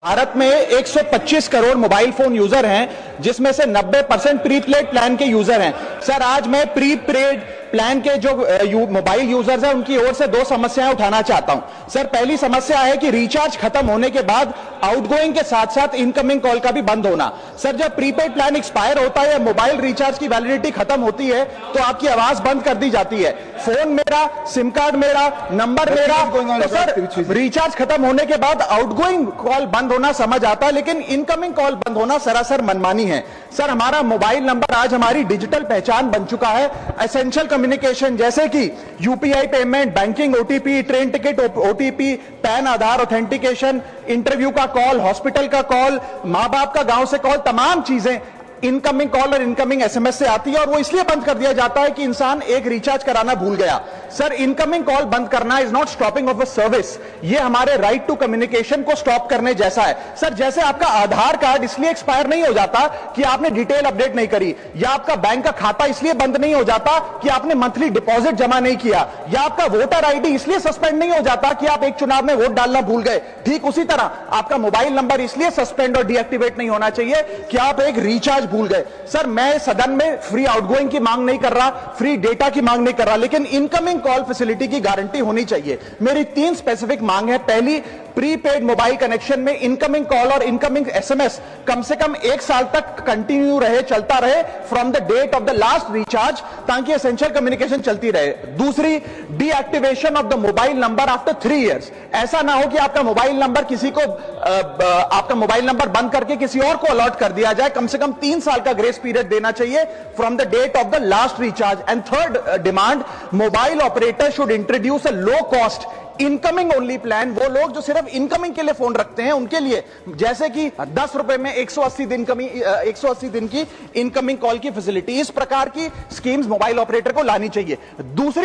भारत में 125 crore mobile phone user हैं, जिसमें से 90% प्रीपेड प्लान के यूजर हैं। सर, आज मैं प्रीपेड प्लान के जो मोबाइल यूजर्स हैं उनकी ओर से दो समस्याएं उठाना चाहता हूं। सर, पहली समस्या है कि रिचार्ज खत्म होने के बाद आउटगोइंग के साथ साथ इनकमिंग कॉल का भी बंद होना। सर, जब प्रीपेड प्लान एक्सपायर होता है या मोबाइल रिचार्ज की वैलिडिटी खत्म होती है तो आपकी आवाज बंद कर दी जाती है। फोन मेरा, सिम कार्ड मेरा, नंबर मेरा, तो सर रिचार्ज खत्म होने के बाद आउटगोइंग कॉल बंद होना समझ आता है, लेकिन इनकमिंग कॉल बंद होना सरासर मनमानी है। सर, हमारा मोबाइल नंबर आज हमारी डिजिटल पहचान बन चुका है। एसेंशियल कम्युनिकेशन जैसे कि UPI payment, banking, OTP, train ticket OTP, PAN Aadhaar authentication, interview का कॉल, हॉस्पिटल का कॉल, मां बाप का गांव से कॉल, तमाम चीजें इनकमिंग कॉल और इनकमिंग एसएमएस से आती है और वो इसलिए बंद कर दिया जाता है कि इंसान एक रिचार्ज कराना भूल गया। सर, इनकमिंग कॉल बंद करना is not stopping of a service, ये हमारे राइट टू कम्युनिकेशन को स्टॉप करने जैसा है। सर, जैसे आपका आधार कार्ड इसलिए एक्सपायर नहीं हो जाता कि आपने डिटेल अपडेट नहीं करी, या आपका बैंक का खाता इसलिए बंद नहीं हो जाता कि आपने मंथली डिपॉजिट जमा नहीं किया, या आपका वोटर आईडी इसलिए सस्पेंड नहीं हो जाता कि आप एक चुनाव में वोट डालना भूल गए, ठीक उसी तरह आपका मोबाइल नंबर इसलिए सस्पेंड और डीएक्टिवेट नहीं होना चाहिए कि आप एक रिचार्ज भूल गए। सर, मैं सदन में फ्री आउटगोइंग की मांग नहीं कर रहा, फ्री डेटा की मांग नहीं कर रहा, लेकिन इनकमिंग कॉल फैसिलिटी की गारंटी होनी चाहिए। मेरी 3 स्पेसिफिक मांग है। पहली, प्रीपेड मोबाइल कनेक्शन में इनकमिंग कॉल और इनकमिंग एसएमएस कम से कम 1 साल तक कंटिन्यू रहे, चलता रहे from the date of the last recharge, ताकि एसेंशियल कम्युनिकेशन चलती रहे। दूसरी, deactivation of the mobile number after 3 years. ऐसा ना हो कि आपका मोबाइल नंबर किसी को आपका मोबाइल नंबर बंद करके किसी और को अलॉट कर दिया जाए। कम से कम 3 साल का ग्रेस पीरियड देना चाहिए from the date of the last recharge. And third demand, mobile operator should introduce a low cost incoming only plan. वो लोग जो सिर्फ इनकमिंग के लिए फोन रखते हैं उनके लिए, जैसे कि 10 रुपए में 180 दिन की इनकमिंग कॉल की फैसिलिटी, इस प्रकार की स्कीम्स मोबाइल ऑपरेटर को लानी चाहिए। दूसरी